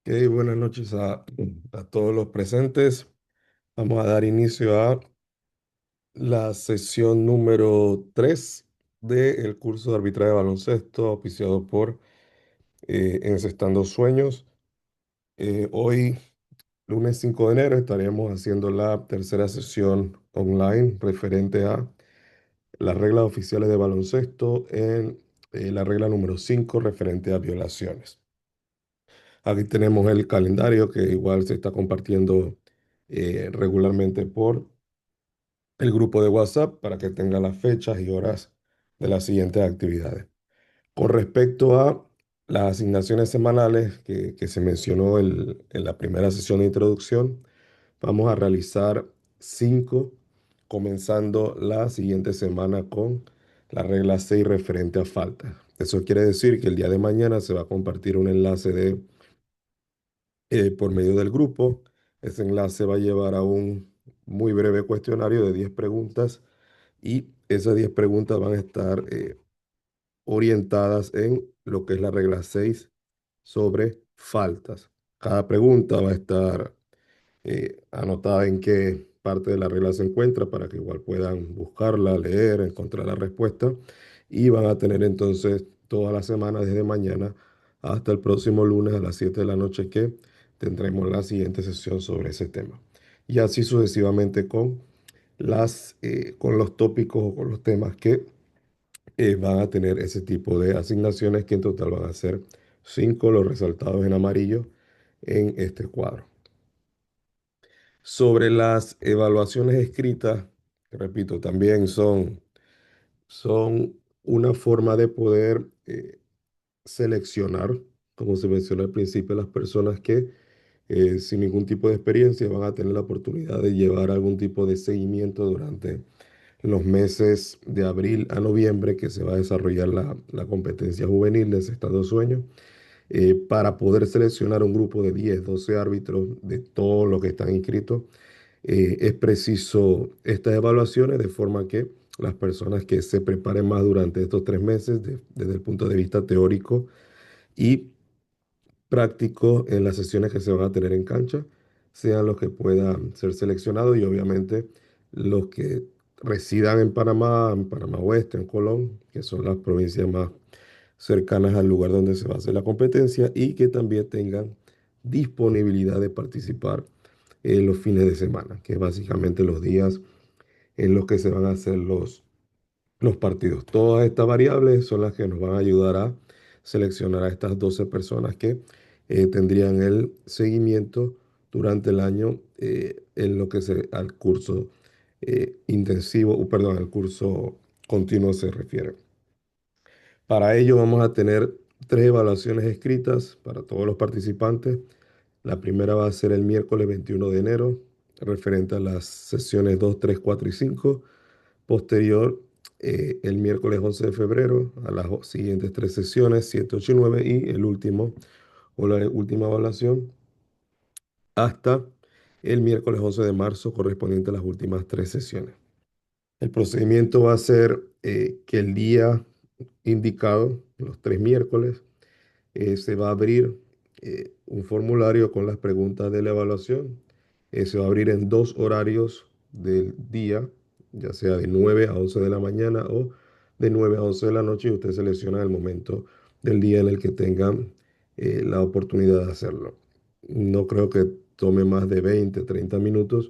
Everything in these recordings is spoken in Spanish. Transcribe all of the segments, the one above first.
Buenas noches a todos los presentes. Vamos a dar inicio a la sesión número 3 del curso de arbitraje de baloncesto auspiciado por Encestando Sueños. Hoy, lunes 5 de enero, estaremos haciendo la tercera sesión online referente a las reglas oficiales de baloncesto en la regla número 5 referente a violaciones. Aquí tenemos el calendario que igual se está compartiendo regularmente por el grupo de WhatsApp para que tenga las fechas y horas de las siguientes actividades. Con respecto a las asignaciones semanales que se mencionó en la primera sesión de introducción, vamos a realizar 5, comenzando la siguiente semana con la regla 6 referente a faltas. Eso quiere decir que el día de mañana se va a compartir un enlace por medio del grupo. Ese enlace va a llevar a un muy breve cuestionario de 10 preguntas y esas 10 preguntas van a estar orientadas en lo que es la regla 6 sobre faltas. Cada pregunta va a estar anotada en qué parte de la regla se encuentra para que igual puedan buscarla, leer, encontrar la respuesta y van a tener entonces toda la semana desde mañana hasta el próximo lunes a las 7 de la noche que tendremos la siguiente sesión sobre ese tema. Y así sucesivamente con los tópicos o con los temas que van a tener ese tipo de asignaciones que en total van a ser 5 los resaltados en amarillo en este cuadro. Sobre las evaluaciones escritas, que repito, también son una forma de poder seleccionar, como se mencionó al principio, las personas que sin ningún tipo de experiencia van a tener la oportunidad de llevar algún tipo de seguimiento durante los meses de abril a noviembre que se va a desarrollar la competencia juvenil de ese estado de sueño, para poder seleccionar un grupo de 10 12 árbitros de todos los que están inscritos. Es preciso estas evaluaciones de forma que las personas que se preparen más durante estos 3 meses, desde el punto de vista teórico y práctico en las sesiones que se van a tener en cancha, sean los que puedan ser seleccionados y obviamente los que residan en Panamá Oeste, en Colón, que son las provincias más cercanas al lugar donde se va a hacer la competencia y que también tengan disponibilidad de participar en los fines de semana, que es básicamente los días en los que se van a hacer los partidos. Todas estas variables son las que nos van a ayudar a seleccionar a estas 12 personas que tendrían el seguimiento durante el año en lo que al curso intensivo, perdón, al curso continuo se refiere. Para ello vamos a tener 3 evaluaciones escritas para todos los participantes. La primera va a ser el miércoles 21 de enero, referente a las sesiones 2, 3, 4 y 5. Posterior, el miércoles 11 de febrero, a las siguientes 3 sesiones, 7, 8 y 9, y el último o la última evaluación hasta el miércoles 11 de marzo, correspondiente a las últimas 3 sesiones. El procedimiento va a ser que el día indicado, los 3 miércoles, se va a abrir un formulario con las preguntas de la evaluación. Se va a abrir en 2 horarios del día, ya sea de 9 a 11 de la mañana o de 9 a 11 de la noche, y usted selecciona el momento del día en el que tengan la oportunidad de hacerlo. No creo que tome más de 20, 30 minutos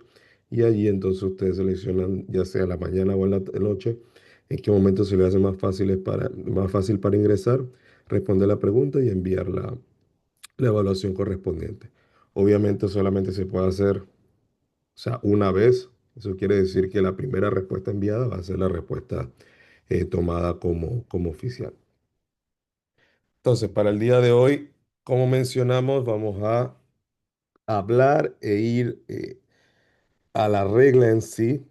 y allí entonces ustedes seleccionan ya sea la mañana o en la noche en qué momento se le hace más fácil para ingresar, responder la pregunta y enviar la evaluación correspondiente. Obviamente solamente se puede hacer, o sea, una vez. Eso quiere decir que la primera respuesta enviada va a ser la respuesta tomada como oficial. Entonces, para el día de hoy, como mencionamos, vamos a hablar e ir a la regla en sí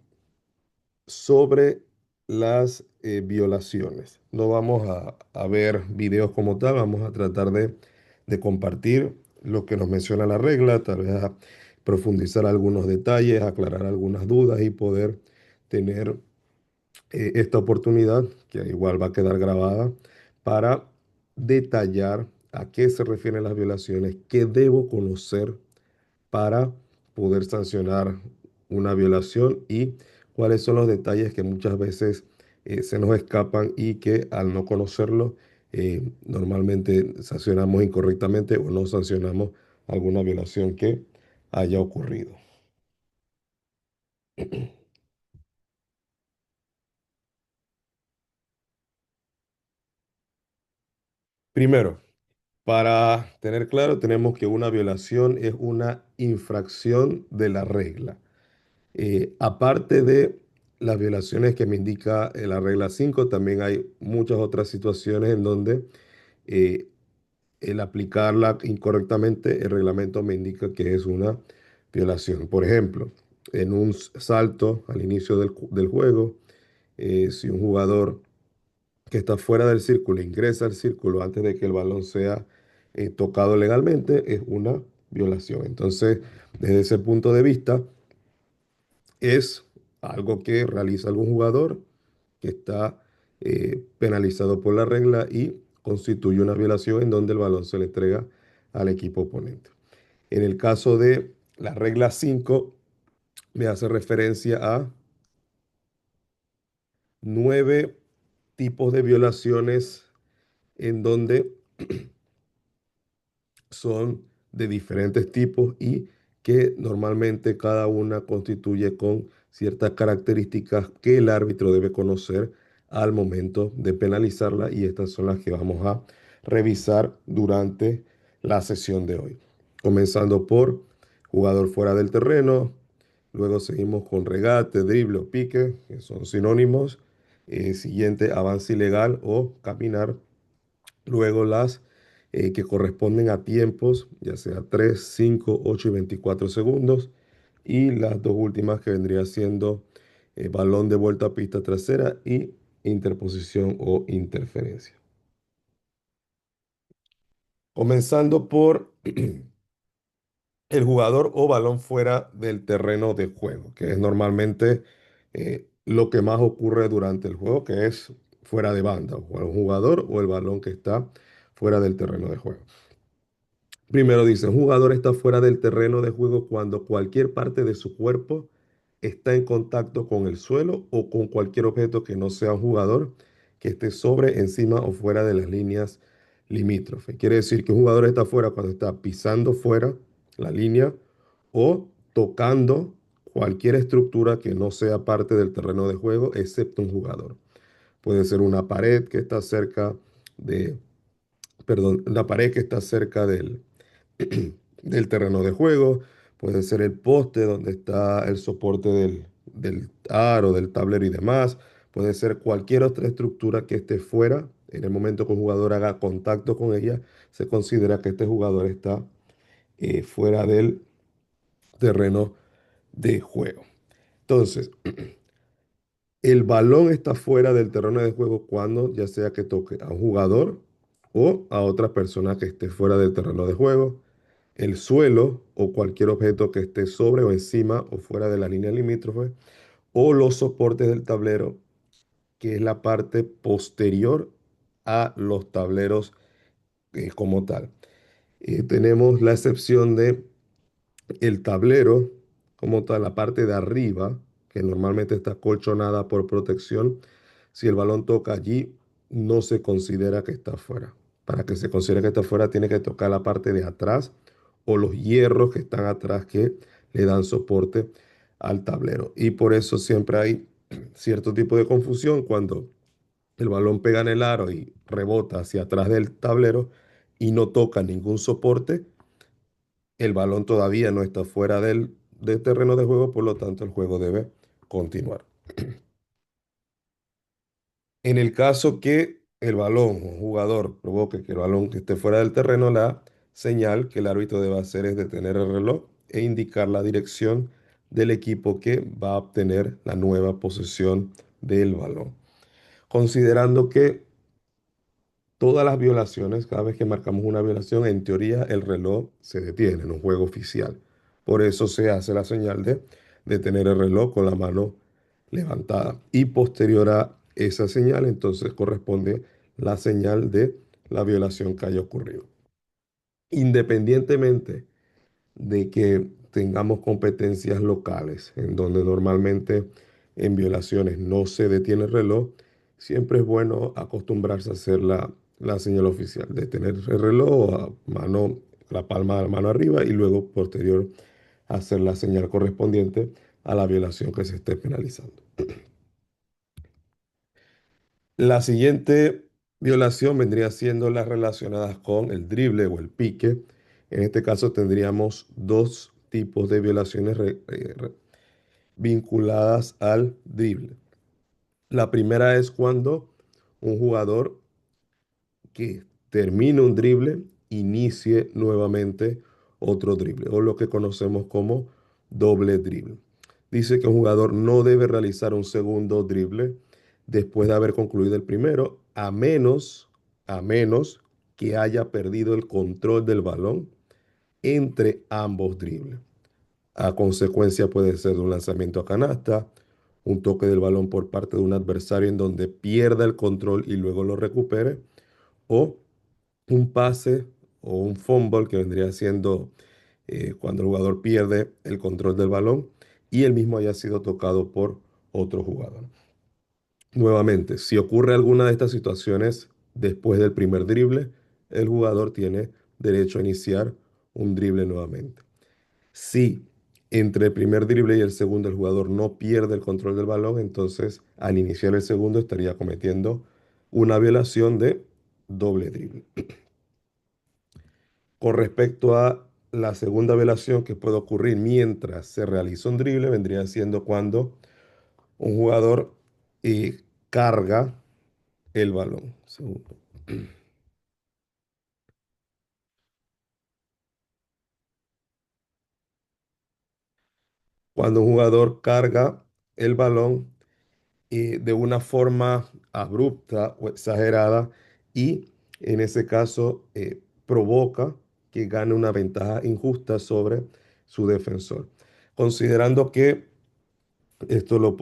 sobre las violaciones. No vamos a ver videos como tal, vamos a tratar de compartir lo que nos menciona la regla, tal vez a profundizar algunos detalles, aclarar algunas dudas y poder tener esta oportunidad, que igual va a quedar grabada, para detallar a qué se refieren las violaciones, qué debo conocer para poder sancionar una violación y cuáles son los detalles que muchas veces se nos escapan y que al no conocerlo normalmente sancionamos incorrectamente o no sancionamos alguna violación que haya ocurrido. Primero, para tener claro, tenemos que una violación es una infracción de la regla. Aparte de las violaciones que me indica la regla 5, también hay muchas otras situaciones en donde eh, el aplicarla incorrectamente, el reglamento me indica que es una violación. Por ejemplo, en un salto al inicio del juego, si un jugador que está fuera del círculo ingresa al círculo antes de que el balón sea tocado legalmente, es una violación. Entonces, desde ese punto de vista, es algo que realiza algún jugador que está penalizado por la regla y constituye una violación en donde el balón se le entrega al equipo oponente. En el caso de la regla 5, me hace referencia a 9 tipos de violaciones en donde son de diferentes tipos y que normalmente cada una constituye con ciertas características que el árbitro debe conocer al momento de penalizarla y estas son las que vamos a revisar durante la sesión de hoy. Comenzando por jugador fuera del terreno, luego seguimos con regate, drible o pique, que son sinónimos. Siguiente, avance ilegal o caminar. Luego las que corresponden a tiempos, ya sea 3, 5, 8 y 24 segundos. Y las dos últimas que vendría siendo balón de vuelta a pista trasera y interposición o interferencia. Comenzando por el jugador o balón fuera del terreno de juego, que es normalmente lo que más ocurre durante el juego, que es fuera de banda, o el jugador o el balón que está fuera del terreno de juego. Primero dice, un jugador está fuera del terreno de juego cuando cualquier parte de su cuerpo está en contacto con el suelo o con cualquier objeto que no sea un jugador que esté sobre, encima o fuera de las líneas limítrofes. Quiere decir que un jugador está fuera cuando está pisando fuera la línea o tocando cualquier estructura que no sea parte del terreno de juego, excepto un jugador. Puede ser una pared que está cerca de, perdón, la pared que está cerca del terreno de juego, puede ser el poste donde está el soporte del aro, del tablero y demás, puede ser cualquier otra estructura que esté fuera. En el momento que un jugador haga contacto con ella, se considera que este jugador está fuera del terreno de juego. Entonces, el balón está fuera del terreno de juego cuando ya sea que toque a un jugador o a otra persona que esté fuera del terreno de juego, el suelo o cualquier objeto que esté sobre o encima o fuera de la línea limítrofe, o los soportes del tablero, que es la parte posterior a los tableros como tal. Tenemos la excepción de el tablero como tal, la parte de arriba, que normalmente está colchonada por protección. Si el balón toca allí, no se considera que está fuera. Para que se considere que está fuera, tiene que tocar la parte de atrás o los hierros que están atrás que le dan soporte al tablero. Y por eso siempre hay cierto tipo de confusión cuando el balón pega en el aro y rebota hacia atrás del tablero y no toca ningún soporte. El balón todavía no está fuera del terreno de juego, por lo tanto el juego debe continuar. En el caso que el balón o jugador provoque que el balón que esté fuera del terreno, la señal que el árbitro debe hacer es detener el reloj e indicar la dirección del equipo que va a obtener la nueva posesión del balón. Considerando que todas las violaciones, cada vez que marcamos una violación, en teoría el reloj se detiene en un juego oficial. Por eso se hace la señal de detener el reloj con la mano levantada. Y posterior a esa señal, entonces corresponde la señal de la violación que haya ocurrido. Independientemente de que tengamos competencias locales, en donde normalmente en violaciones no se detiene el reloj, siempre es bueno acostumbrarse a hacer la señal oficial, de tener el reloj a mano, la palma de la mano arriba y luego posterior hacer la señal correspondiente a la violación que se esté penalizando. La siguiente violación vendría siendo las relacionadas con el drible o el pique. En este caso tendríamos dos tipos de violaciones vinculadas al drible. La primera es cuando un jugador que termine un drible inicie nuevamente otro drible, o lo que conocemos como doble drible. Dice que un jugador no debe realizar un segundo drible después de haber concluido el primero, a menos que haya perdido el control del balón entre ambos dribles. A consecuencia puede ser de un lanzamiento a canasta, un toque del balón por parte de un adversario en donde pierda el control y luego lo recupere, o un pase o un fumble que vendría siendo cuando el jugador pierde el control del balón y el mismo haya sido tocado por otro jugador. Nuevamente, si ocurre alguna de estas situaciones después del primer drible, el jugador tiene derecho a iniciar un drible nuevamente. Si entre el primer drible y el segundo el jugador no pierde el control del balón, entonces al iniciar el segundo estaría cometiendo una violación de doble drible. Con respecto a la segunda violación que puede ocurrir mientras se realiza un drible, vendría siendo cuando un jugador carga el balón. Segundo. Cuando un jugador carga el balón de una forma abrupta o exagerada y en ese caso provoca que gane una ventaja injusta sobre su defensor. Considerando que esto lo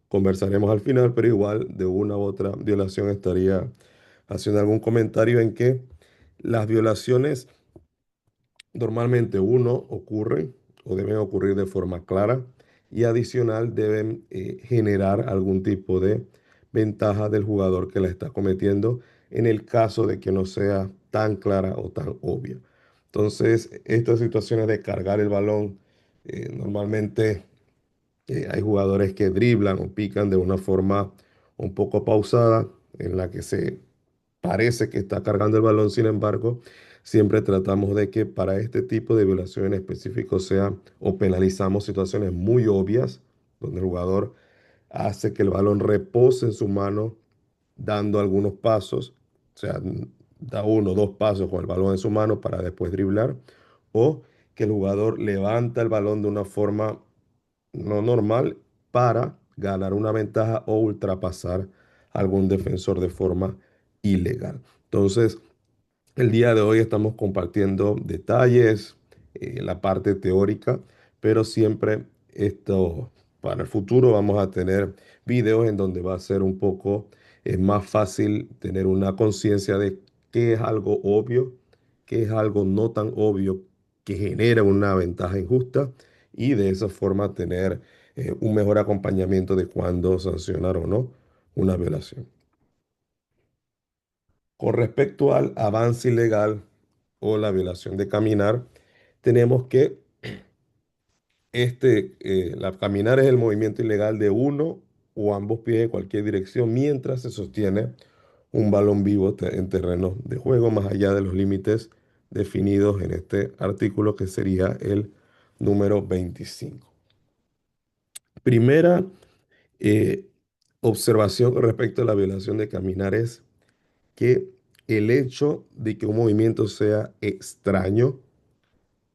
conversaremos al final, pero igual de una u otra violación estaría haciendo algún comentario en que las violaciones normalmente uno ocurren o deben ocurrir de forma clara y adicional deben generar algún tipo de ventaja del jugador que la está cometiendo en el caso de que no sea tan clara o tan obvia. Entonces, estas situaciones de cargar el balón, normalmente hay jugadores que driblan o pican de una forma un poco pausada en la que se parece que está cargando el balón, sin embargo, siempre tratamos de que para este tipo de violación en específico sea o penalizamos situaciones muy obvias donde el jugador hace que el balón repose en su mano dando algunos pasos, o sea, da uno o dos pasos con el balón en su mano para después driblar, o que el jugador levanta el balón de una forma no normal para ganar una ventaja o ultrapasar a algún defensor de forma ilegal. Entonces, el día de hoy estamos compartiendo detalles, la parte teórica, pero siempre esto para el futuro vamos a tener videos en donde va a ser un poco más fácil tener una conciencia de qué es algo obvio, qué es algo no tan obvio que genera una ventaja injusta y de esa forma tener un mejor acompañamiento de cuándo sancionar o no una violación. Con respecto al avance ilegal o la violación de caminar, tenemos que la caminar es el movimiento ilegal de uno o ambos pies en cualquier dirección mientras se sostiene un balón vivo en terreno de juego, más allá de los límites definidos en este artículo que sería el número 25. Primera eh, observación con respecto a la violación de caminar es que el hecho de que un movimiento sea extraño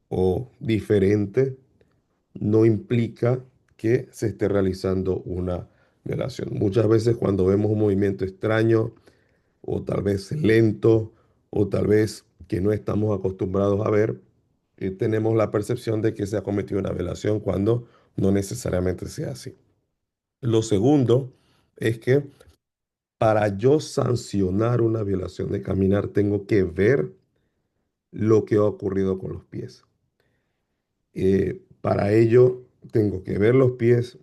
o diferente no implica que se esté realizando una violación. Muchas veces cuando vemos un movimiento extraño o tal vez lento o tal vez que no estamos acostumbrados a ver, tenemos la percepción de que se ha cometido una violación cuando no necesariamente sea así. Lo segundo es que Para yo sancionar una violación de caminar, tengo que ver lo que ha ocurrido con los pies. Para ello, tengo que ver los pies,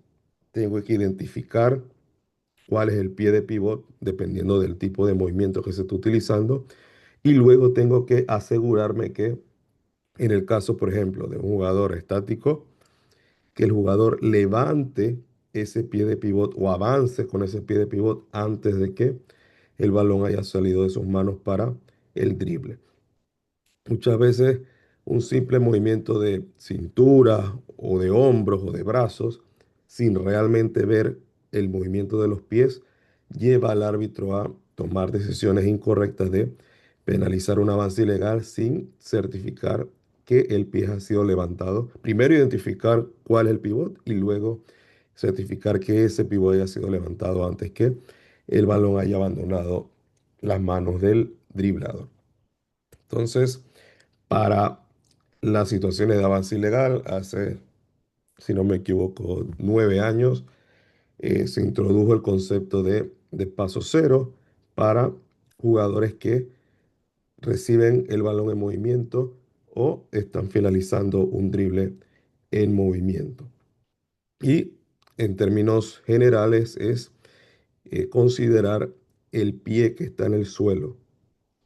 tengo que identificar cuál es el pie de pivot, dependiendo del tipo de movimiento que se esté utilizando, y luego tengo que asegurarme que, en el caso, por ejemplo, de un jugador estático, que el jugador levante ese pie de pivot o avance con ese pie de pivot antes de que el balón haya salido de sus manos para el drible. Muchas veces un simple movimiento de cintura o de hombros o de brazos, sin realmente ver el movimiento de los pies, lleva al árbitro a tomar decisiones incorrectas de penalizar un avance ilegal sin certificar que el pie ha sido levantado. Primero identificar cuál es el pivot y luego certificar que ese pivot haya sido levantado antes que el balón haya abandonado las manos del driblador. Entonces, para las situaciones de avance ilegal, hace, si no me equivoco, 9 años, se introdujo el concepto de paso cero para jugadores que reciben el balón en movimiento o están finalizando un drible en movimiento. Y en términos generales es considerar el pie que está en el suelo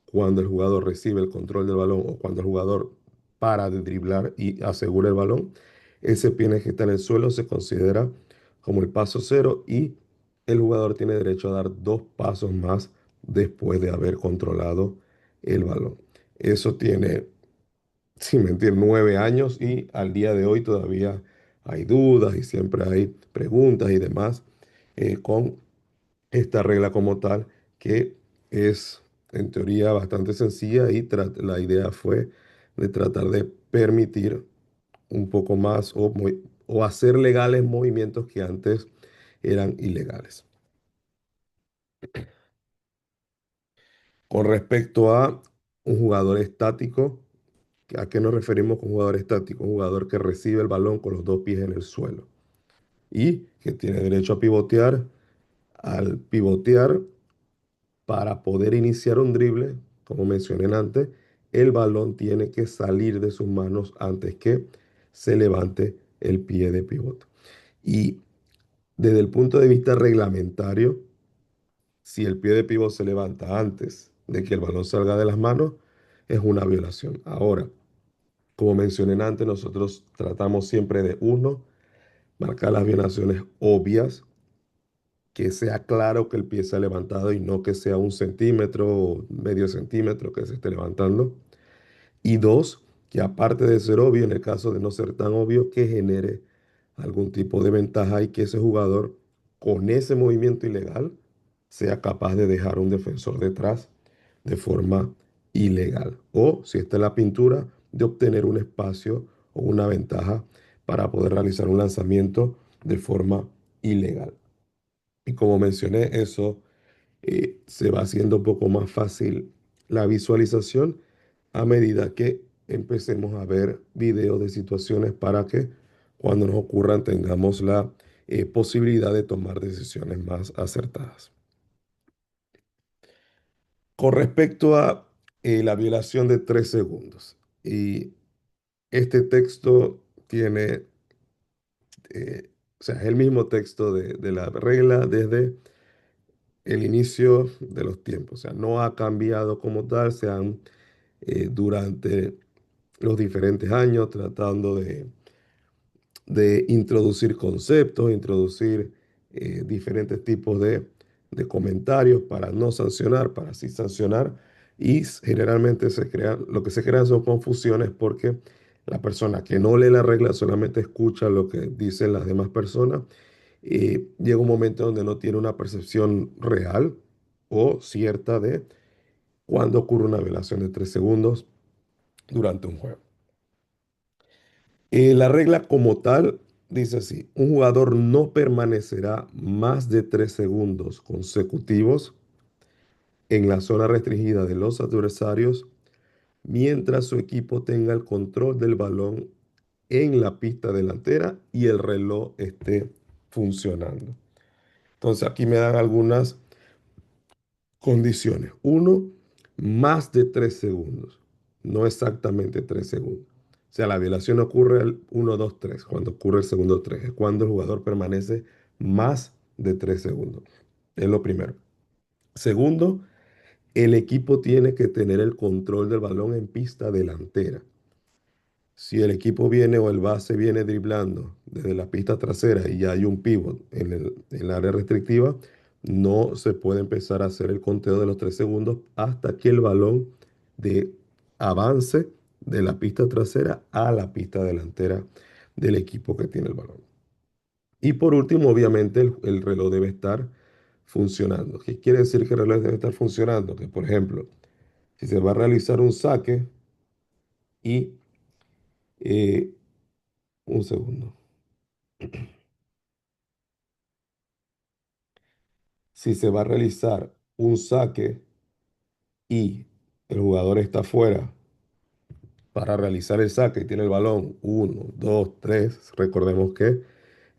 cuando el jugador recibe el control del balón o cuando el jugador para de driblar y asegura el balón, ese pie que está en el suelo se considera como el paso cero y el jugador tiene derecho a dar 2 pasos más después de haber controlado el balón. Eso tiene, sin mentir, 9 años y al día de hoy todavía hay dudas y siempre hay preguntas y demás con esta regla como tal, que es en teoría bastante sencilla y la idea fue de tratar de permitir un poco más o hacer legales movimientos que antes eran ilegales. Con respecto a un jugador estático, ¿a qué nos referimos con jugador estático? Un jugador que recibe el balón con los 2 pies en el suelo y que tiene derecho a pivotear. Al pivotear, para poder iniciar un drible, como mencioné antes, el balón tiene que salir de sus manos antes que se levante el pie de pivote. Y desde el punto de vista reglamentario, si el pie de pivote se levanta antes de que el balón salga de las manos, es una violación. Ahora, como mencioné antes, nosotros tratamos siempre de, uno, marcar las violaciones obvias, que sea claro que el pie se ha levantado y no que sea 1 centímetro o medio centímetro que se esté levantando. Y dos, que aparte de ser obvio, en el caso de no ser tan obvio, que genere algún tipo de ventaja y que ese jugador con ese movimiento ilegal sea capaz de dejar un defensor detrás de forma ilegal. O si está en la pintura, de obtener un espacio o una ventaja para poder realizar un lanzamiento de forma ilegal. Y como mencioné, eso se va haciendo un poco más fácil la visualización a medida que empecemos a ver videos de situaciones para que cuando nos ocurran tengamos la posibilidad de tomar decisiones más acertadas. Con respecto a la violación de 3 segundos, y este texto tiene, o sea, es el mismo texto de la regla desde el inicio de los tiempos, o sea, no ha cambiado como tal, se han durante los diferentes años tratando de introducir conceptos, introducir diferentes tipos de comentarios para no sancionar, para sí sancionar, y generalmente lo que se crean son confusiones porque la persona que no lee la regla solamente escucha lo que dicen las demás personas y llega un momento donde no tiene una percepción real o cierta de cuándo ocurre una violación de 3 segundos durante un juego. La regla como tal dice así, un jugador no permanecerá más de 3 segundos consecutivos en la zona restringida de los adversarios mientras su equipo tenga el control del balón en la pista delantera y el reloj esté funcionando. Entonces aquí me dan algunas condiciones. Uno, más de 3 segundos, no exactamente 3 segundos. O sea, la violación ocurre al 1, 2, 3, cuando ocurre el segundo 3. Es cuando el jugador permanece más de 3 segundos. Es lo primero. Segundo, el equipo tiene que tener el control del balón en pista delantera. Si el equipo viene o el base viene driblando desde la pista trasera y ya hay un pivot en el área restrictiva, no se puede empezar a hacer el conteo de los 3 segundos hasta que el balón de avance de la pista trasera a la pista delantera del equipo que tiene el balón. Y por último, obviamente, el reloj debe estar funcionando. ¿Qué quiere decir que el reloj debe estar funcionando? Que, por ejemplo, si se va a realizar un saque y eh, un segundo. Si se va a realizar un saque y el jugador está fuera para realizar el saque y tiene el balón, uno, dos, tres, recordemos que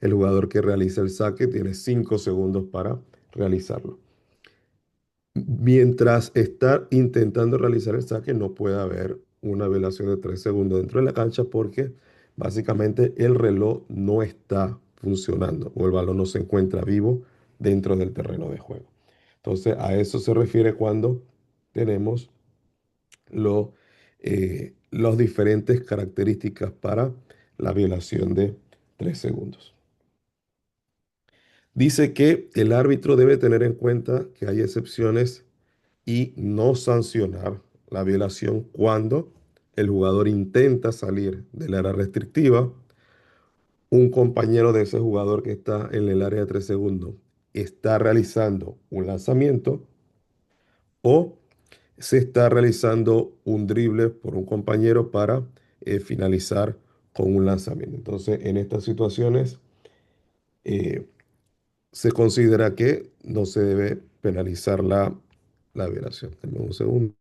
el jugador que realiza el saque tiene 5 segundos para realizarlo. Mientras está intentando realizar el saque, no puede haber una violación de 3 segundos dentro de la cancha porque básicamente el reloj no está funcionando o el balón no se encuentra vivo dentro del terreno de juego. Entonces, a eso se refiere cuando tenemos las diferentes características para la violación de 3 segundos. Dice que el árbitro debe tener en cuenta que hay excepciones y no sancionar la violación cuando el jugador intenta salir del área restrictiva, un compañero de ese jugador que está en el área de 3 segundos está realizando un lanzamiento o se está realizando un drible por un compañero para finalizar con un lanzamiento. Entonces, en estas situaciones eh, se considera que no se debe penalizar la violación. Dame un segundo.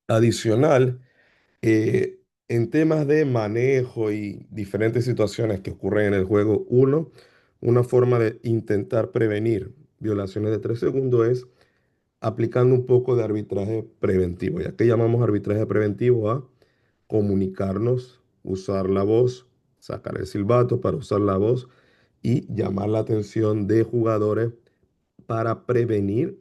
Adicional, en temas de manejo y diferentes situaciones que ocurren en el juego, una forma de intentar prevenir violaciones de 3 segundos es aplicando un poco de arbitraje preventivo. ¿Ya que llamamos arbitraje preventivo? A comunicarnos, usar la voz, sacar el silbato para usar la voz y llamar la atención de jugadores para prevenir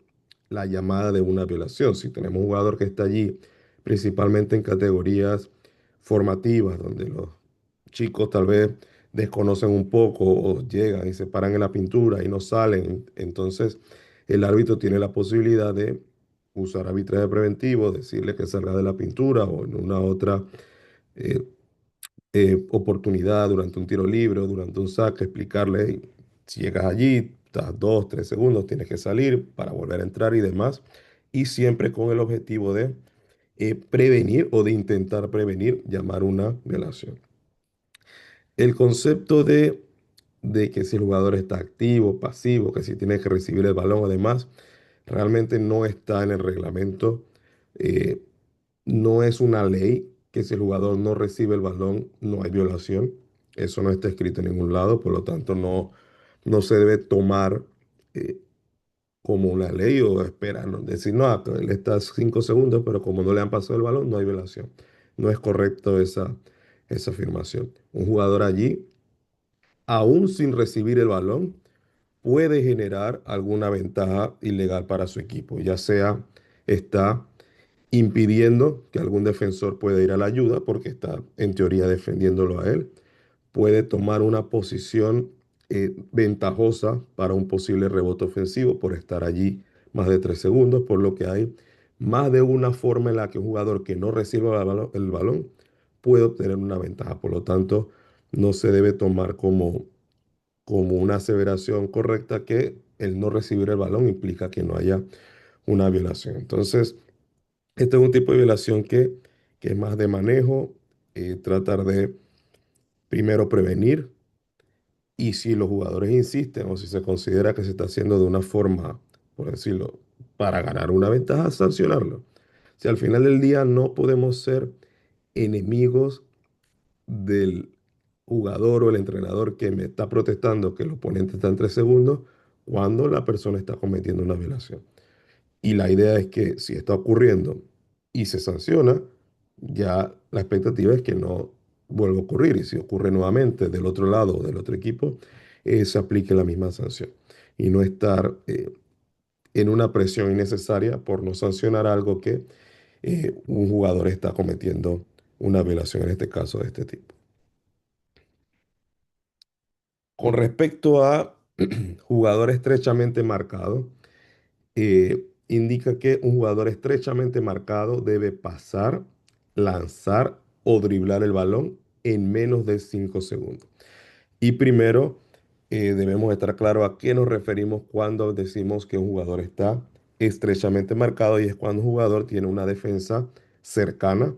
la llamada de una violación. Si tenemos un jugador que está allí, principalmente en categorías formativas, donde los chicos tal vez desconocen un poco o llegan y se paran en la pintura y no salen, entonces el árbitro tiene la posibilidad de usar arbitraje preventivo, decirle que salga de la pintura o en una otra eh, oportunidad durante un tiro libre o durante un saque, explicarle: "Hey, si llegas allí, estás 2, 3 segundos, tienes que salir para volver a entrar y demás". Y siempre con el objetivo de prevenir o de intentar prevenir llamar una violación. El concepto de que si el jugador está activo, pasivo, que si tiene que recibir el balón, además, realmente no está en el reglamento. eh, no es una ley que si el jugador no recibe el balón, no hay violación. Eso no está escrito en ningún lado, por lo tanto no se debe tomar eh, como una ley o esperar, ¿no? Decir, no, él está 5 segundos, pero como no le han pasado el balón, no hay violación. No es correcto esa afirmación. Un jugador allí, aún sin recibir el balón, puede generar alguna ventaja ilegal para su equipo, ya sea está impidiendo que algún defensor pueda ir a la ayuda porque está en teoría defendiéndolo a él. Puede tomar una posición ventajosa para un posible rebote ofensivo por estar allí más de 3 segundos, por lo que hay más de una forma en la que un jugador que no reciba el balón puede obtener una ventaja. Por lo tanto, no se debe tomar como una aseveración correcta que el no recibir el balón implica que no haya una violación. Entonces, este es un tipo de violación que es más de manejo, tratar de primero prevenir y si los jugadores insisten o si se considera que se está haciendo de una forma, por decirlo, para ganar una ventaja, sancionarlo. Si al final del día no podemos ser enemigos del jugador o el entrenador que me está protestando que el oponente está en 3 segundos cuando la persona está cometiendo una violación. Y la idea es que si está ocurriendo y se sanciona, ya la expectativa es que no vuelva a ocurrir. Y si ocurre nuevamente del otro lado o del otro equipo, se aplique la misma sanción. Y no estar en una presión innecesaria por no sancionar algo que un jugador está cometiendo una violación, en este caso de este tipo. Con respecto a jugador estrechamente marcado, indica que un jugador estrechamente marcado debe pasar, lanzar o driblar el balón en menos de 5 segundos. Y primero, debemos estar claros a qué nos referimos cuando decimos que un jugador está estrechamente marcado y es cuando un jugador tiene una defensa cercana,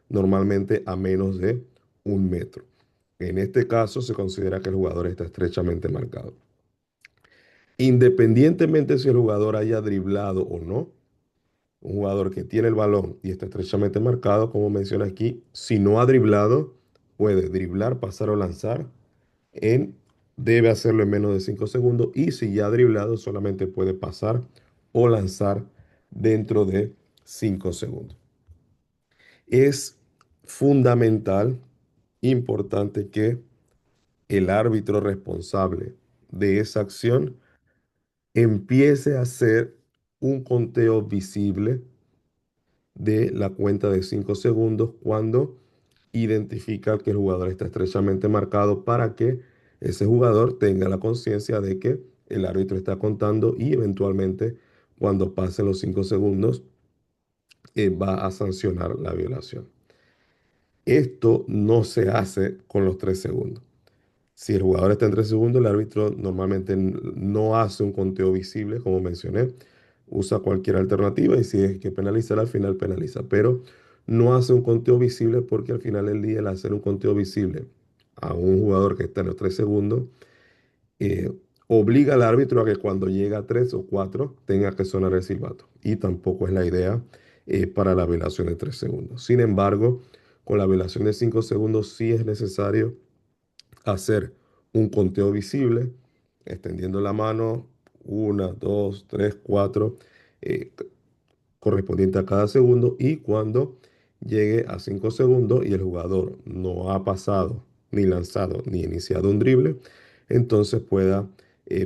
normalmente a menos de 1 metro. En este caso se considera que el jugador está estrechamente marcado. Independientemente si el jugador haya driblado o no, un jugador que tiene el balón y está estrechamente marcado, como menciona aquí, si no ha driblado, puede driblar, pasar o lanzar. En, debe hacerlo en menos de 5 segundos y si ya ha driblado, solamente puede pasar o lanzar dentro de 5 segundos. Es fundamental, importante que el árbitro responsable de esa acción empiece a hacer un conteo visible de la cuenta de 5 segundos cuando identifica que el jugador está estrechamente marcado para que ese jugador tenga la conciencia de que el árbitro está contando y eventualmente cuando pasen los 5 segundos va a sancionar la violación. Esto no se hace con los 3 segundos. Si el jugador está en 3 segundos, el árbitro normalmente no hace un conteo visible, como mencioné, usa cualquier alternativa y si es que penalizar, al final penaliza, pero no hace un conteo visible porque al final del día el hacer un conteo visible a un jugador que está en los 3 segundos eh, obliga al árbitro a que cuando llega a 3 o 4 tenga que sonar el silbato y tampoco es la idea para la violación de 3 segundos. Sin embargo, con la violación de 5 segundos sí es necesario hacer un conteo visible, extendiendo la mano, una, dos, tres, cuatro, eh, correspondiente a cada segundo, y cuando llegue a 5 segundos y el jugador no ha pasado, ni lanzado, ni iniciado un drible, entonces pueda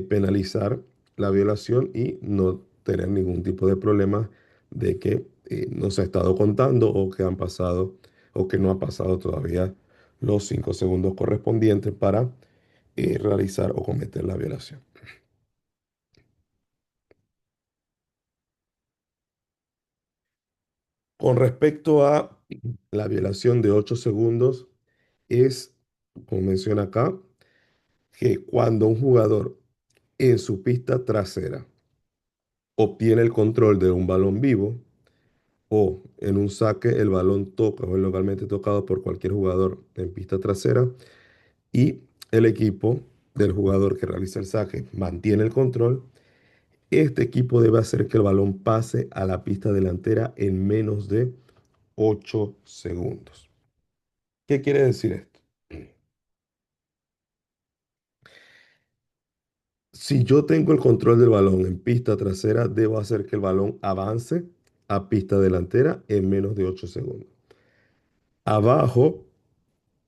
penalizar la violación y no tener ningún tipo de problema de que no se ha estado contando o que han pasado o que no ha pasado todavía los 5 segundos correspondientes para realizar o cometer la violación. Con respecto a la violación de 8 segundos, es, como menciona acá, que cuando un jugador en su pista trasera obtiene el control de un balón vivo o en un saque el balón toca o es localmente tocado por cualquier jugador en pista trasera y el equipo del jugador que realiza el saque mantiene el control, este equipo debe hacer que el balón pase a la pista delantera en menos de 8 segundos. ¿Qué quiere decir esto? Si yo tengo el control del balón en pista trasera, debo hacer que el balón avance a pista delantera en menos de 8 segundos. Abajo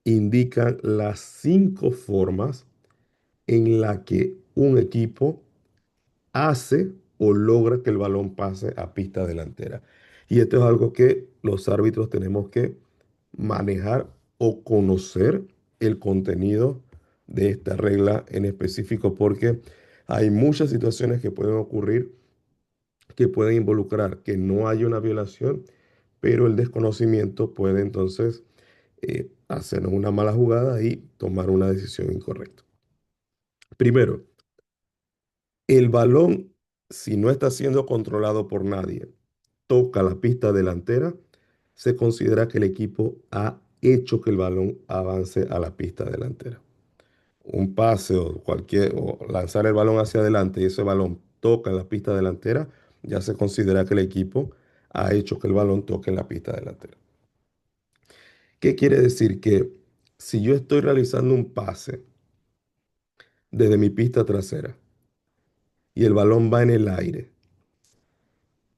indican las 5 formas en las que un equipo hace o logra que el balón pase a pista delantera. Y esto es algo que los árbitros tenemos que manejar o conocer el contenido de esta regla en específico porque hay muchas situaciones que pueden ocurrir que pueden involucrar que no haya una violación, pero el desconocimiento puede entonces hacernos una mala jugada y tomar una decisión incorrecta. Primero, el balón, si no está siendo controlado por nadie, toca la pista delantera, se considera que el equipo ha hecho que el balón avance a la pista delantera. Un pase o lanzar el balón hacia adelante y ese balón toca en la pista delantera, ya se considera que el equipo ha hecho que el balón toque en la pista delantera. ¿Qué quiere decir? Que si yo estoy realizando un pase desde mi pista trasera y el balón va en el aire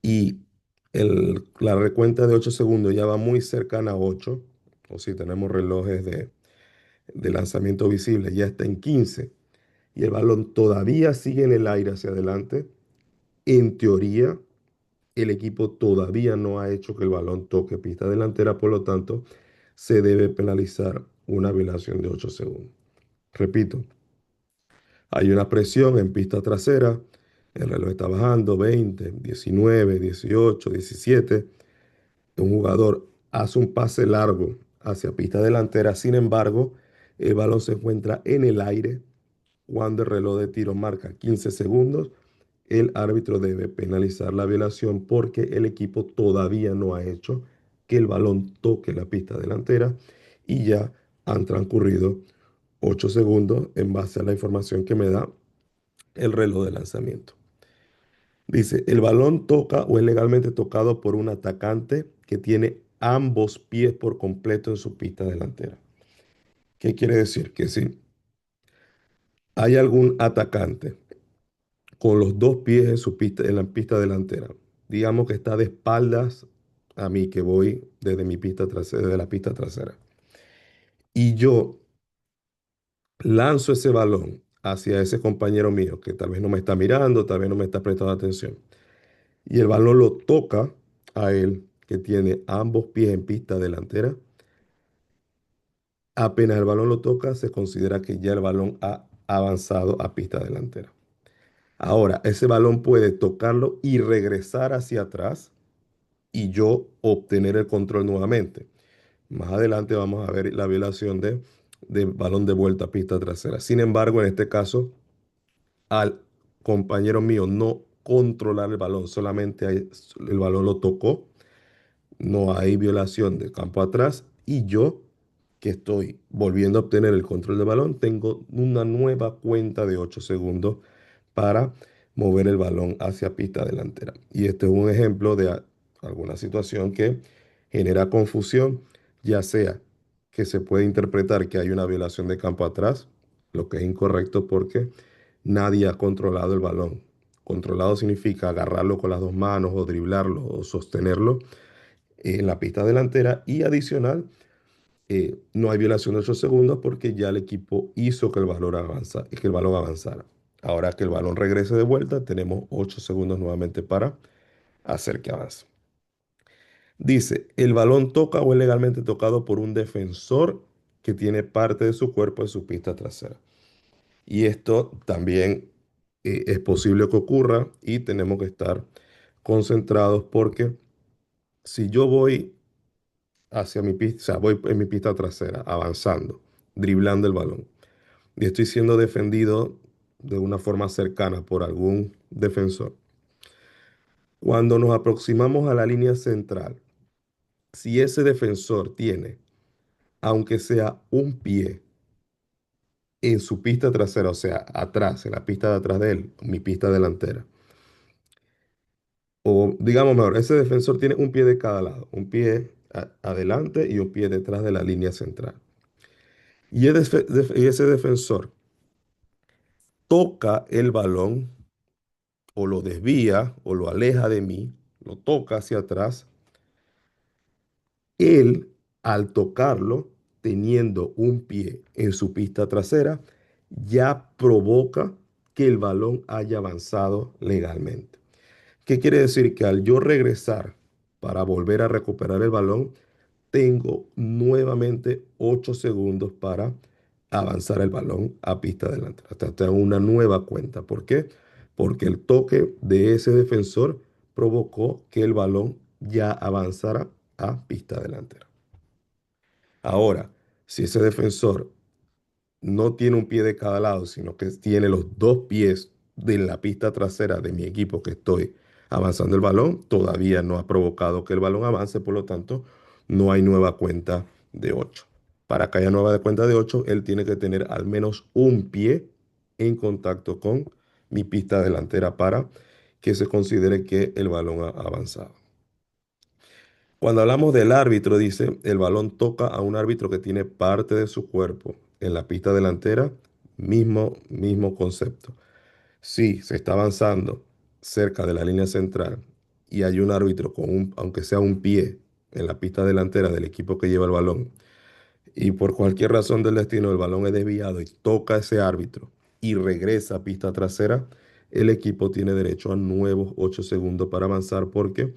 y la recuenta de 8 segundos ya va muy cercana a 8, o si tenemos relojes de lanzamiento visible, ya está en 15 y el balón todavía sigue en el aire hacia adelante, en teoría el equipo todavía no ha hecho que el balón toque pista delantera, por lo tanto se debe penalizar una violación de 8 segundos. Repito, hay una presión en pista trasera, el reloj está bajando 20, 19, 18, 17. Un jugador hace un pase largo hacia pista delantera, sin embargo, el balón se encuentra en el aire cuando el reloj de tiro marca 15 segundos. El árbitro debe penalizar la violación porque el equipo todavía no ha hecho que el balón toque la pista delantera y ya han transcurrido 8 segundos en base a la información que me da el reloj de lanzamiento. Dice, el balón toca o es legalmente tocado por un atacante que tiene ambos pies por completo en su pista delantera. ¿Qué quiere decir? Que si hay algún atacante con los dos pies en su pista, en la pista delantera, digamos que está de espaldas a mí que voy desde mi pista trasera, desde la pista trasera, y yo lanzo ese balón hacia ese compañero mío que tal vez no me está mirando, tal vez no me está prestando atención y el balón lo toca a él, que tiene ambos pies en pista delantera, apenas el balón lo toca, se considera que ya el balón ha avanzado a pista delantera. Ahora, ese balón puede tocarlo y regresar hacia atrás y yo obtener el control nuevamente. Más adelante vamos a ver la violación de balón de vuelta a pista trasera. Sin embargo, en este caso, al compañero mío no controlar el balón, solamente el balón lo tocó, no hay violación de campo atrás y yo, que estoy volviendo a obtener el control del balón, tengo una nueva cuenta de 8 segundos para mover el balón hacia pista delantera. Y este es un ejemplo de alguna situación que genera confusión, ya sea que se puede interpretar que hay una violación de campo atrás, lo que es incorrecto porque nadie ha controlado el balón. Controlado significa agarrarlo con las dos manos o driblarlo o sostenerlo en la pista delantera y adicional, no hay violación de 8 segundos porque ya el equipo hizo que el balón avanzara. Ahora que el balón regrese de vuelta, tenemos 8 segundos nuevamente para hacer que avance. Dice, el balón toca o es legalmente tocado por un defensor que tiene parte de su cuerpo en su pista trasera. Y esto también es posible que ocurra y tenemos que estar concentrados porque si yo voy hacia mi pista, o sea, voy en mi pista trasera, avanzando, driblando el balón. Y estoy siendo defendido de una forma cercana por algún defensor. Cuando nos aproximamos a la línea central, si ese defensor tiene, aunque sea un pie en su pista trasera, o sea, atrás, en la pista de atrás de él, mi pista delantera, o digamos mejor, ese defensor tiene un pie de cada lado, un pie adelante y un pie detrás de la línea central. Y ese defensor toca el balón o lo desvía o lo aleja de mí, lo toca hacia atrás, él al tocarlo, teniendo un pie en su pista trasera, ya provoca que el balón haya avanzado legalmente. ¿Qué quiere decir? Que al yo regresar para volver a recuperar el balón, tengo nuevamente 8 segundos para avanzar el balón a pista delantera. Hasta una nueva cuenta. ¿Por qué? Porque el toque de ese defensor provocó que el balón ya avanzara a pista delantera. Ahora, si ese defensor no tiene un pie de cada lado, sino que tiene los dos pies de la pista trasera de mi equipo que estoy avanzando el balón, todavía no ha provocado que el balón avance, por lo tanto, no hay nueva cuenta de 8. Para que haya nueva cuenta de 8, él tiene que tener al menos un pie en contacto con mi pista delantera para que se considere que el balón ha avanzado. Cuando hablamos del árbitro, dice, el balón toca a un árbitro que tiene parte de su cuerpo en la pista delantera, mismo concepto. Si se está avanzando cerca de la línea central y hay un árbitro con un, aunque sea un pie en la pista delantera del equipo que lleva el balón, y por cualquier razón del destino el balón es desviado y toca a ese árbitro y regresa a pista trasera, el equipo tiene derecho a nuevos 8 segundos para avanzar porque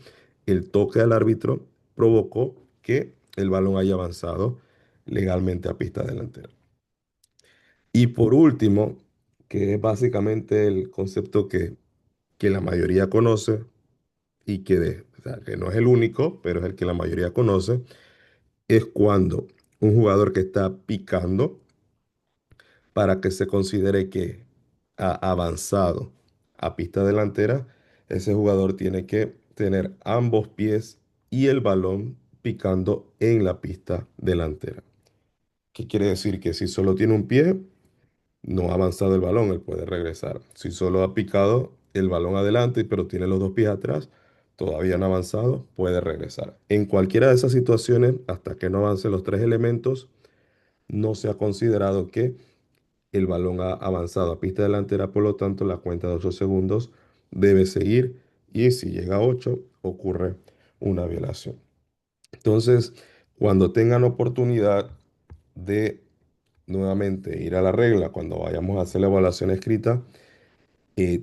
el toque al árbitro provocó que el balón haya avanzado legalmente a pista delantera. Y por último, que es básicamente el concepto que la mayoría conoce y o sea, que no es el único, pero es el que la mayoría conoce, es cuando un jugador que está picando para que se considere que ha avanzado a pista delantera, ese jugador tiene que tener ambos pies y el balón picando en la pista delantera. ¿Qué quiere decir? Que si solo tiene un pie, no ha avanzado el balón, él puede regresar. Si solo ha picado el balón adelante, pero tiene los dos pies atrás, todavía no ha avanzado, puede regresar. En cualquiera de esas situaciones, hasta que no avancen los tres elementos, no se ha considerado que el balón ha avanzado a pista delantera, por lo tanto la cuenta de 8 segundos debe seguir y si llega a 8 ocurre una violación. Entonces, cuando tengan oportunidad de nuevamente ir a la regla, cuando vayamos a hacer la evaluación escrita,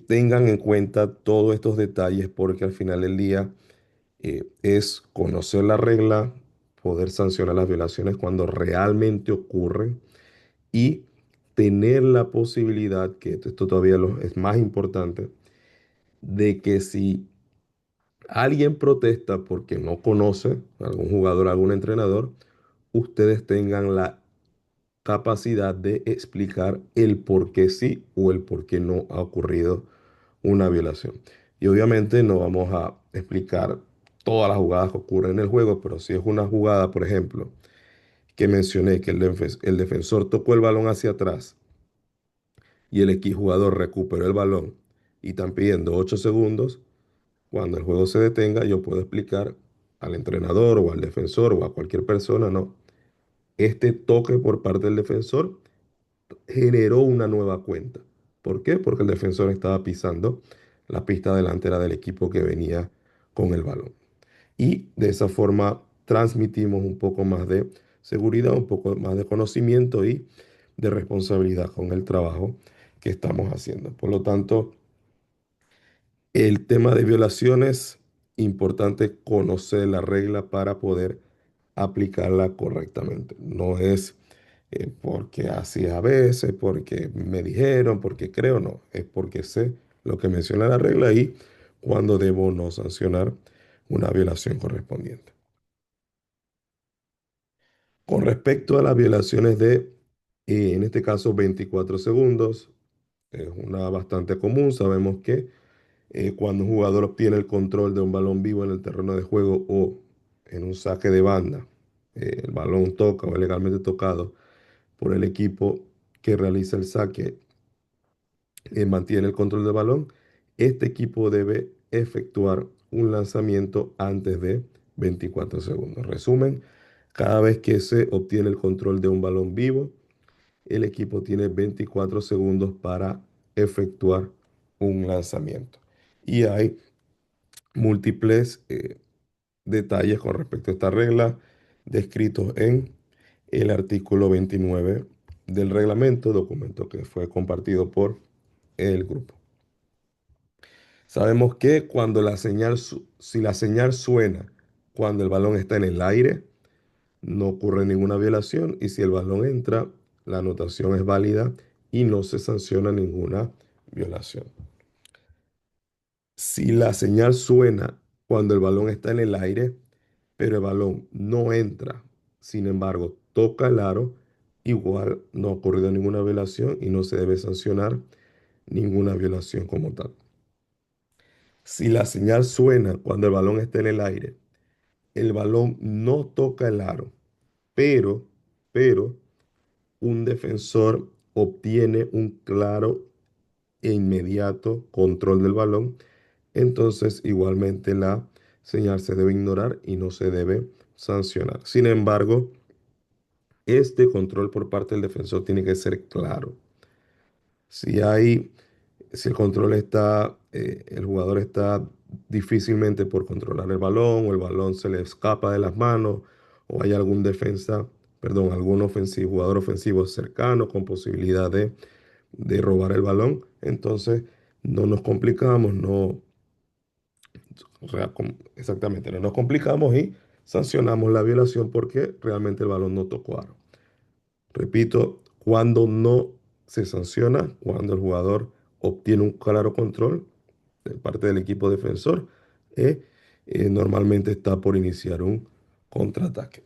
tengan en cuenta todos estos detalles porque al final del día es conocer la regla, poder sancionar las violaciones cuando realmente ocurren y tener la posibilidad, que esto todavía es más importante, de que si alguien protesta porque no conoce, algún jugador, algún entrenador, ustedes tengan la capacidad de explicar el por qué sí o el por qué no ha ocurrido una violación. Y obviamente no vamos a explicar todas las jugadas que ocurren en el juego, pero si es una jugada, por ejemplo, que mencioné que el defensor tocó el balón hacia atrás y el X jugador recuperó el balón y están pidiendo 8 segundos, cuando el juego se detenga, yo puedo explicar al entrenador o al defensor o a cualquier persona, no. Este toque por parte del defensor generó una nueva cuenta. ¿Por qué? Porque el defensor estaba pisando la pista delantera del equipo que venía con el balón. Y de esa forma transmitimos un poco más de seguridad, un poco más de conocimiento y de responsabilidad con el trabajo que estamos haciendo. Por lo tanto, el tema de violaciones, importante conocer la regla para poder aplicarla correctamente. No es porque así es a veces, porque me dijeron, porque creo, no. Es porque sé lo que menciona la regla y cuándo debo no sancionar una violación correspondiente. Con respecto a las violaciones de, en este caso, 24 segundos, es una bastante común. Sabemos que cuando un jugador obtiene el control de un balón vivo en el terreno de juego o en un saque de banda, el balón toca o es legalmente tocado por el equipo que realiza el saque, mantiene el control del balón, este equipo debe efectuar un lanzamiento antes de 24 segundos. Resumen, cada vez que se obtiene el control de un balón vivo, el equipo tiene 24 segundos para efectuar un lanzamiento. Y hay múltiples detalles con respecto a esta regla descritos en el artículo 29 del reglamento, documento que fue compartido por el grupo. Sabemos que cuando si la señal suena cuando el balón está en el aire, no ocurre ninguna violación y si el balón entra la anotación es válida y no se sanciona ninguna violación. Si la señal suena cuando el balón está en el aire, pero el balón no entra, sin embargo, toca el aro, igual no ha ocurrido ninguna violación y no se debe sancionar ninguna violación como tal. Si la señal suena cuando el balón está en el aire, el balón no toca el aro, pero, pero un defensor obtiene un claro e inmediato control del balón, entonces igualmente la señal se debe ignorar y no se debe sancionar. Sin embargo, este control por parte del defensor tiene que ser claro. Si hay, si el control está, el jugador está difícilmente por controlar el balón o el balón se le escapa de las manos o hay algún defensa, perdón, algún ofensivo, jugador ofensivo cercano con posibilidad de robar el balón, entonces no nos complicamos, no, o sea, exactamente, no nos complicamos y sancionamos la violación porque realmente el balón no tocó aro. Repito, cuando no se sanciona, cuando el jugador obtiene un claro control de parte del equipo defensor, eh, normalmente está por iniciar un contraataque.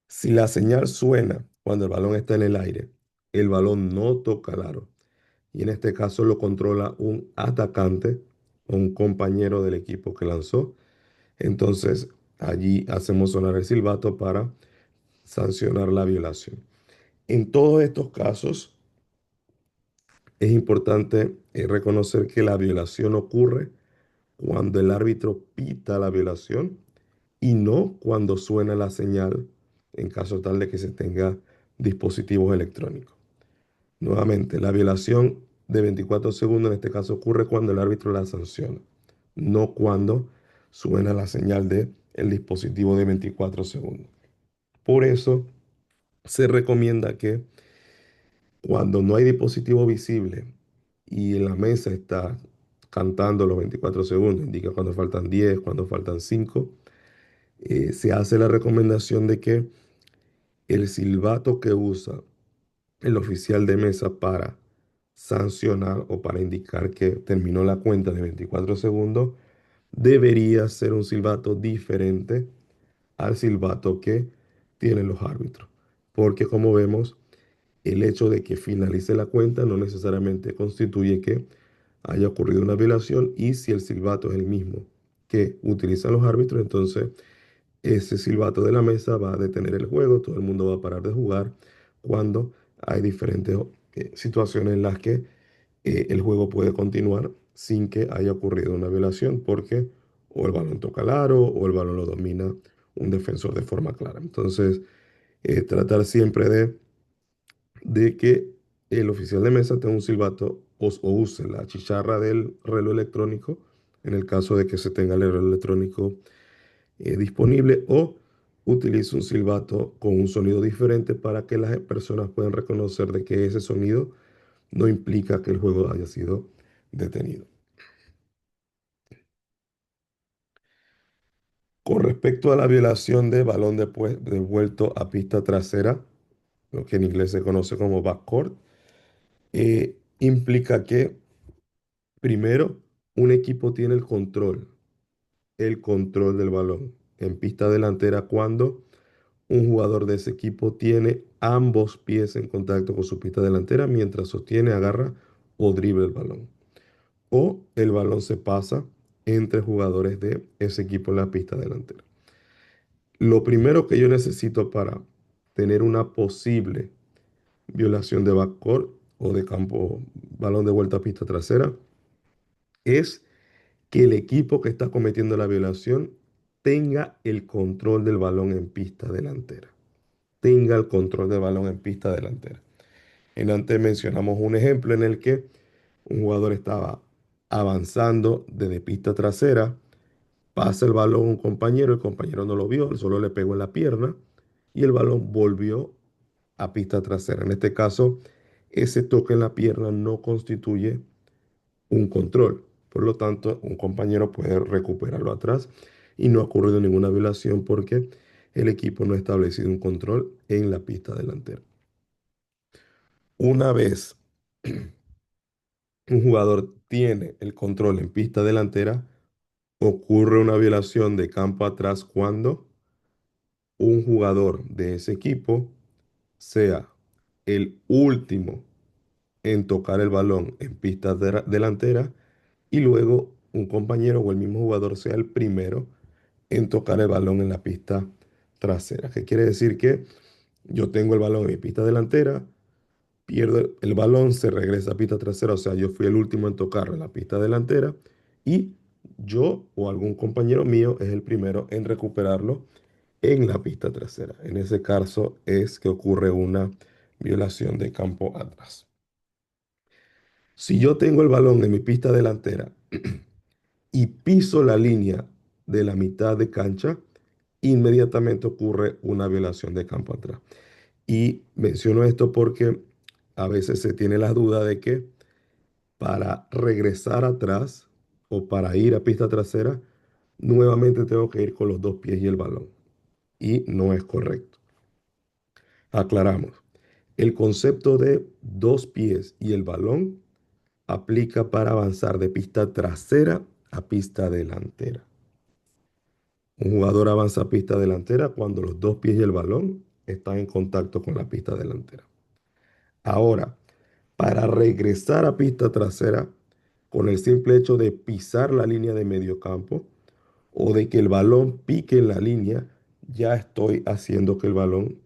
Si la señal suena cuando el balón está en el aire, el balón no toca el aro y en este caso lo controla un atacante o un compañero del equipo que lanzó, entonces allí hacemos sonar el silbato para sancionar la violación. En todos estos casos es importante reconocer que la violación ocurre cuando el árbitro pita la violación y no cuando suena la señal en caso tal de que se tenga dispositivos electrónicos. Nuevamente, la violación de 24 segundos en este caso ocurre cuando el árbitro la sanciona, no cuando suena la señal de el dispositivo de 24 segundos. Por eso se recomienda que cuando no hay dispositivo visible y en la mesa está cantando los 24 segundos, indica cuando faltan 10, cuando faltan 5, se hace la recomendación de que el silbato que usa el oficial de mesa para sancionar o para indicar que terminó la cuenta de 24 segundos debería ser un silbato diferente al silbato que tienen los árbitros. Porque como vemos, el hecho de que finalice la cuenta no necesariamente constituye que haya ocurrido una violación y si el silbato es el mismo que utilizan los árbitros, entonces ese silbato de la mesa va a detener el juego, todo el mundo va a parar de jugar cuando hay diferentes situaciones en las que el juego puede continuar sin que haya ocurrido una violación porque o el balón toca el aro o el balón lo domina un defensor de forma clara. Entonces, tratar siempre de que el oficial de mesa tenga un silbato o use la chicharra del reloj electrónico en el caso de que se tenga el reloj electrónico disponible o utilice un silbato con un sonido diferente para que las personas puedan reconocer de que ese sonido no implica que el juego haya sido detenido. Con respecto a la violación de balón devuelto a pista trasera, lo que en inglés se conoce como backcourt, implica que primero un equipo tiene el control del balón en pista delantera cuando un jugador de ese equipo tiene ambos pies en contacto con su pista delantera mientras sostiene, agarra o dribla el balón. O el balón se pasa entre jugadores de ese equipo en la pista delantera. Lo primero que yo necesito para tener una posible violación de backcourt o de campo, balón de vuelta a pista trasera, es que el equipo que está cometiendo la violación tenga el control del balón en pista delantera. Tenga el control del balón en pista delantera. En antes mencionamos un ejemplo en el que un jugador estaba avanzando desde pista trasera, pasa el balón a un compañero, el compañero no lo vio, él solo le pegó en la pierna y el balón volvió a pista trasera. En este caso, ese toque en la pierna no constituye un control. Por lo tanto, un compañero puede recuperarlo atrás y no ha ocurrido ninguna violación porque el equipo no ha establecido un control en la pista delantera. Una vez un jugador tiene el control en pista delantera, ocurre una violación de campo atrás cuando un jugador de ese equipo sea el último en tocar el balón en pista delantera y luego un compañero o el mismo jugador sea el primero en tocar el balón en la pista trasera. ¿Qué quiere decir? Que yo tengo el balón en mi pista delantera, pierdo el balón, se regresa a pista trasera, o sea, yo fui el último en tocarlo en la pista delantera y yo o algún compañero mío es el primero en recuperarlo en la pista trasera. En ese caso es que ocurre una violación de campo atrás. Si yo tengo el balón en mi pista delantera y piso la línea de la mitad de cancha, inmediatamente ocurre una violación de campo atrás. Y menciono esto porque a veces se tiene la duda de que para regresar atrás o para ir a pista trasera, nuevamente tengo que ir con los dos pies y el balón. Y no es correcto. Aclaramos. El concepto de dos pies y el balón aplica para avanzar de pista trasera a pista delantera. Un jugador avanza a pista delantera cuando los dos pies y el balón están en contacto con la pista delantera. Ahora, para regresar a pista trasera, con el simple hecho de pisar la línea de medio campo o de que el balón pique en la línea, ya estoy haciendo que el balón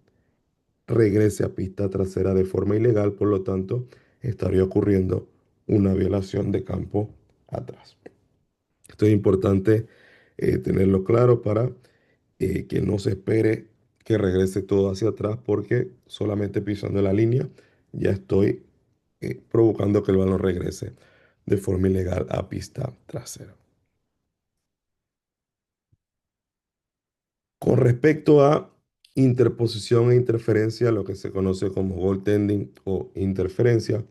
regrese a pista trasera de forma ilegal, por lo tanto, estaría ocurriendo una violación de campo atrás. Esto es importante tenerlo claro para que no se espere que regrese todo hacia atrás porque solamente pisando la línea ya estoy provocando que el balón regrese de forma ilegal a pista trasera. Con respecto a interposición e interferencia, lo que se conoce como goaltending o interferencia,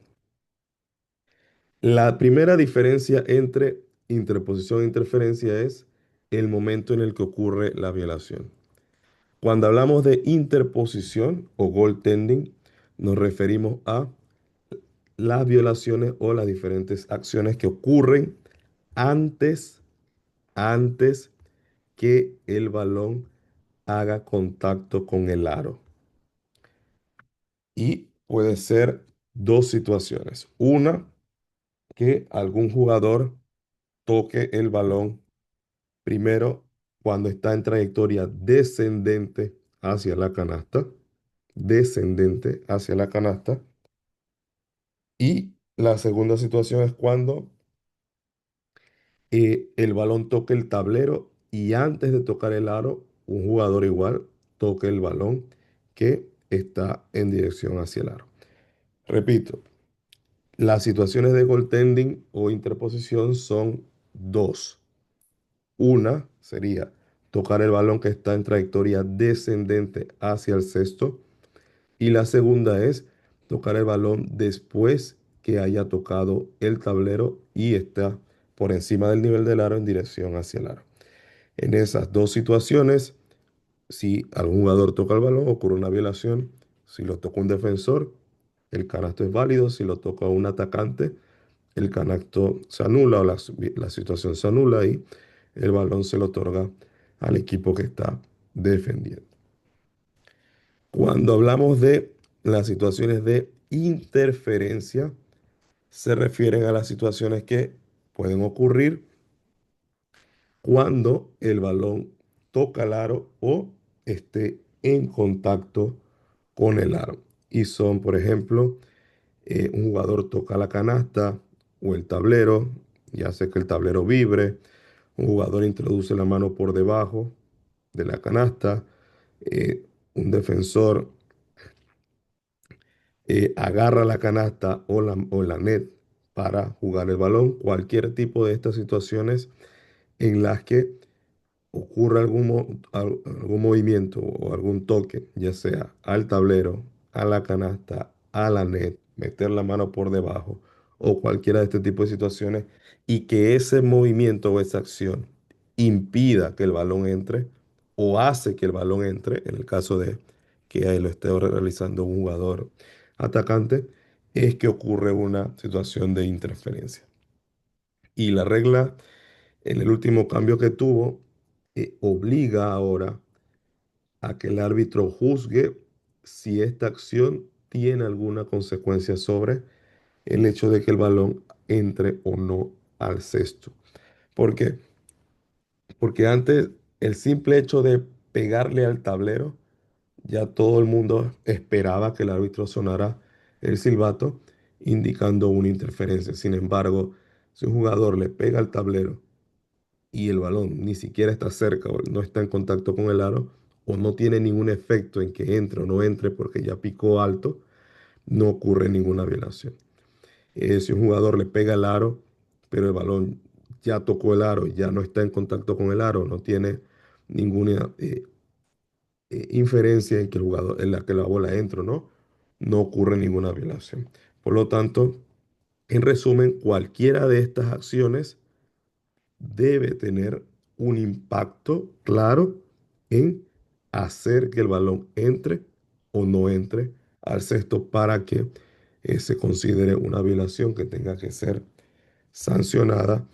la primera diferencia entre interposición e interferencia es el momento en el que ocurre la violación. Cuando hablamos de interposición o goaltending, nos referimos a las violaciones o las diferentes acciones que ocurren antes, antes que el balón haga contacto con el aro. Y puede ser dos situaciones. Una, que algún jugador toque el balón primero cuando está en trayectoria descendente hacia la canasta, descendente hacia la canasta. Y la segunda situación es cuando el balón toque el tablero y antes de tocar el aro, un jugador igual toque el balón que está en dirección hacia el aro. Repito, las situaciones de goaltending o interposición son dos. Una sería tocar el balón que está en trayectoria descendente hacia el cesto. Y la segunda es tocar el balón después que haya tocado el tablero y está por encima del nivel del aro en dirección hacia el aro. En esas dos situaciones, si algún jugador toca el balón, ocurre una violación. Si lo toca un defensor, el canasto es válido. Si lo toca un atacante, el canasto se anula o la situación se anula y el balón se lo otorga al equipo que está defendiendo. Cuando hablamos de las situaciones de interferencia, se refieren a las situaciones que pueden ocurrir cuando el balón toca el aro o esté en contacto con el aro. Y son, por ejemplo, un jugador toca la canasta o el tablero y hace que el tablero vibre. Un jugador introduce la mano por debajo de la canasta. Un defensor agarra la canasta o la net para jugar el balón. Cualquier tipo de estas situaciones en las que ocurra algún movimiento o algún toque, ya sea al tablero, a la canasta, a la net, meter la mano por debajo o cualquiera de este tipo de situaciones y que ese movimiento o esa acción impida que el balón entre, o hace que el balón entre, en el caso de que ahí lo esté realizando un jugador atacante, es que ocurre una situación de interferencia. Y la regla, en el último cambio que tuvo, obliga ahora a que el árbitro juzgue si esta acción tiene alguna consecuencia sobre el hecho de que el balón entre o no al cesto. ¿Por qué? Porque antes el simple hecho de pegarle al tablero, ya todo el mundo esperaba que el árbitro sonara el silbato indicando una interferencia. Sin embargo, si un jugador le pega al tablero y el balón ni siquiera está cerca o no está en contacto con el aro o no tiene ningún efecto en que entre o no entre porque ya picó alto, no ocurre ninguna violación. Si un jugador le pega el aro, pero el balón ya tocó el aro, ya no está en contacto con el aro, no tiene ninguna inferencia en que el jugador, en la que la bola entra, ¿no? No ocurre ninguna violación. Por lo tanto, en resumen, cualquiera de estas acciones debe tener un impacto claro en hacer que el balón entre o no entre al cesto para que se considere una violación que tenga que ser sancionada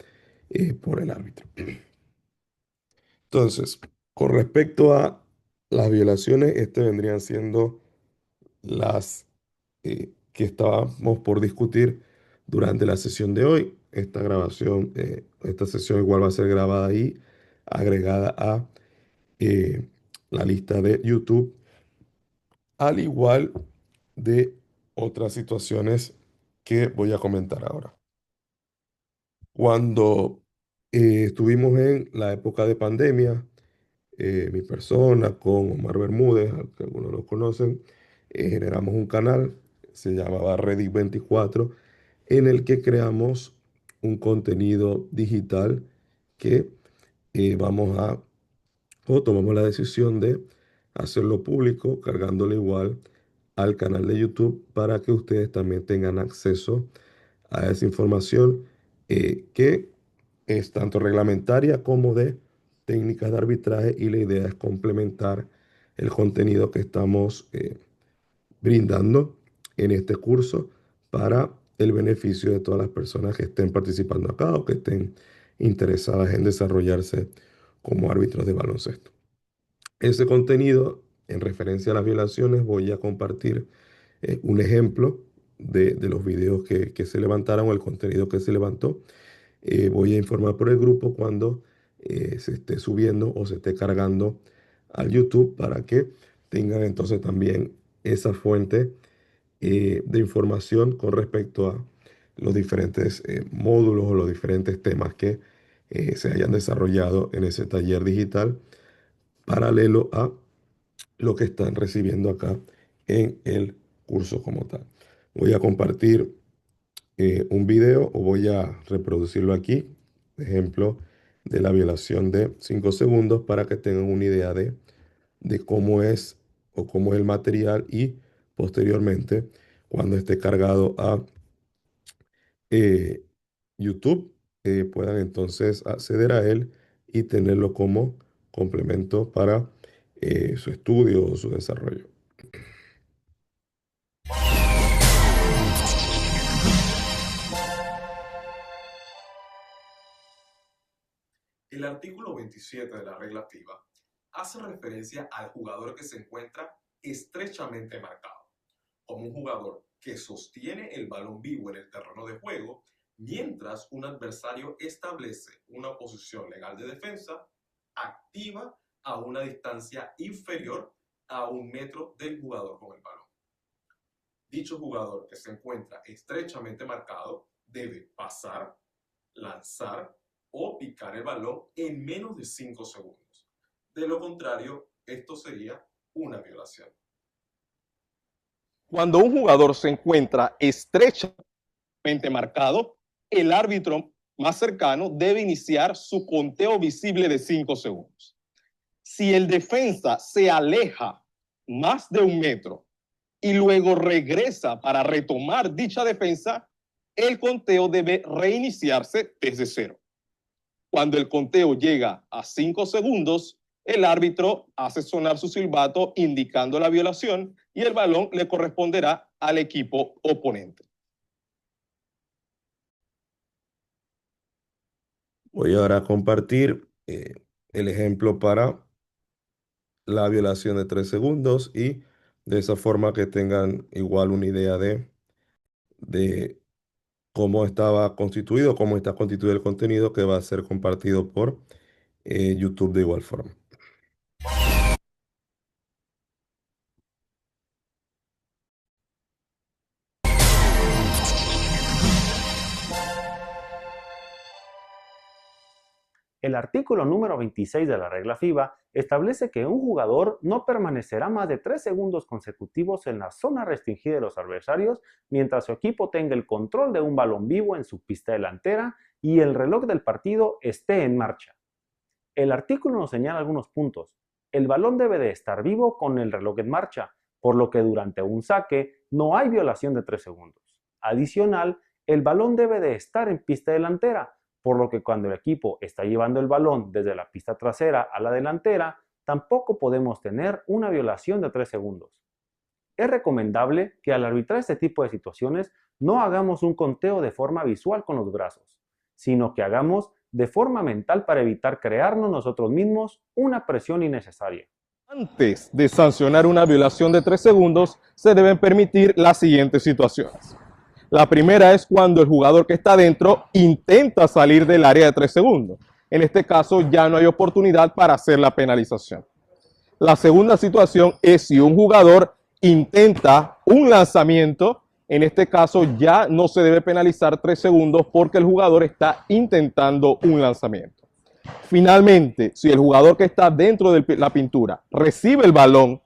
por el árbitro. Entonces, con respecto a las violaciones, estas vendrían siendo las que estábamos por discutir durante la sesión de hoy. Esta grabación, esta sesión igual va a ser grabada y agregada a eh, la lista de YouTube, al igual de otras situaciones que voy a comentar ahora. Cuando estuvimos en la época de pandemia, mi persona con Omar Bermúdez, al que algunos lo conocen, generamos un canal, se llamaba Reddit 24, en el que creamos un contenido digital que vamos a, o tomamos la decisión de hacerlo público, cargándolo igual al canal de YouTube para que ustedes también tengan acceso a esa información que es tanto reglamentaria como de técnicas de arbitraje, y la idea es complementar el contenido que estamos brindando en este curso para el beneficio de todas las personas que estén participando acá o que estén interesadas en desarrollarse como árbitros de baloncesto. Ese contenido, en referencia a las violaciones, voy a compartir un ejemplo de los videos que se levantaron o el contenido que se levantó. Voy a informar por el grupo cuando se esté subiendo o se esté cargando al YouTube para que tengan entonces también esa fuente de información con respecto a los diferentes módulos o los diferentes temas que se hayan desarrollado en ese taller digital paralelo a lo que están recibiendo acá en el curso como tal. Voy a compartir un video o voy a reproducirlo aquí, ejemplo de la violación de 5 segundos para que tengan una idea de cómo es o cómo es el material, y posteriormente cuando esté cargado a eh, YouTube puedan entonces acceder a él y tenerlo como complemento para su estudio o su desarrollo. El artículo 27 de la regla FIBA hace referencia al jugador que se encuentra estrechamente marcado, como un jugador que sostiene el balón vivo en el terreno de juego mientras un adversario establece una posición legal de defensa activa a una distancia inferior a 1 metro del jugador con el balón. Dicho jugador que se encuentra estrechamente marcado debe pasar, lanzar o picar el balón en menos de 5 segundos. De lo contrario, esto sería una violación. Cuando un jugador se encuentra estrechamente marcado, el árbitro más cercano debe iniciar su conteo visible de 5 segundos. Si el defensa se aleja más de 1 metro y luego regresa para retomar dicha defensa, el conteo debe reiniciarse desde cero. Cuando el conteo llega a 5 segundos, el árbitro hace sonar su silbato indicando la violación y el balón le corresponderá al equipo oponente. Voy ahora a compartir el ejemplo para la violación de 3 segundos y de esa forma que tengan igual una idea de cómo estaba constituido, cómo está constituido el contenido que va a ser compartido por YouTube de igual forma. El artículo número 26 de la regla FIBA establece que un jugador no permanecerá más de 3 segundos consecutivos en la zona restringida de los adversarios mientras su equipo tenga el control de un balón vivo en su pista delantera y el reloj del partido esté en marcha. El artículo nos señala algunos puntos. El balón debe de estar vivo con el reloj en marcha, por lo que durante un saque no hay violación de 3 segundos. Adicional, el balón debe de estar en pista delantera, por lo que cuando el equipo está llevando el balón desde la pista trasera a la delantera, tampoco podemos tener una violación de 3 segundos. Es recomendable que al arbitrar este tipo de situaciones no hagamos un conteo de forma visual con los brazos, sino que hagamos de forma mental para evitar crearnos nosotros mismos una presión innecesaria. Antes de sancionar una violación de 3 segundos, se deben permitir las siguientes situaciones. La primera es cuando el jugador que está dentro intenta salir del área de 3 segundos. En este caso ya no hay oportunidad para hacer la penalización. La segunda situación es si un jugador intenta un lanzamiento. En este caso ya no se debe penalizar 3 segundos porque el jugador está intentando un lanzamiento. Finalmente, si el jugador que está dentro de la pintura recibe el balón,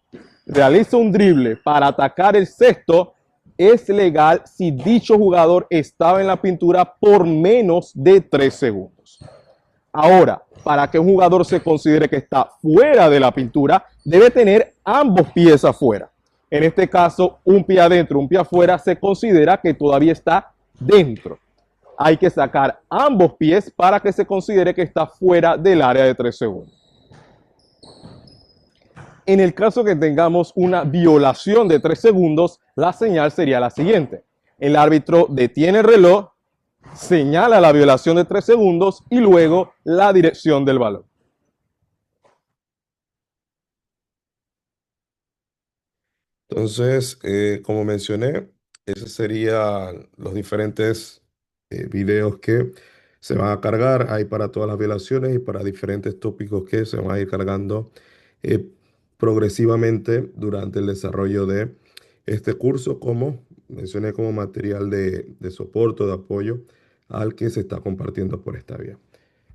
realiza un drible para atacar el cesto, es legal si dicho jugador estaba en la pintura por menos de 3 segundos. Ahora, para que un jugador se considere que está fuera de la pintura, debe tener ambos pies afuera. En este caso, un pie adentro, un pie afuera, se considera que todavía está dentro. Hay que sacar ambos pies para que se considere que está fuera del área de 3 segundos. En el caso que tengamos una violación de 3 segundos, la señal sería la siguiente. El árbitro detiene el reloj, señala la violación de 3 segundos y luego la dirección del balón. Entonces, como mencioné, esos serían los diferentes videos que se van a cargar. Hay para todas las violaciones y para diferentes tópicos que se van a ir cargando eh, progresivamente durante el desarrollo de este curso, como mencioné, como material de soporte, de apoyo al que se está compartiendo por esta vía.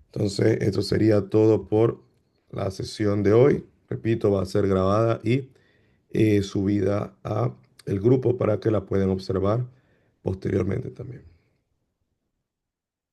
Entonces, esto sería todo por la sesión de hoy. Repito, va a ser grabada y subida a el grupo para que la puedan observar posteriormente también.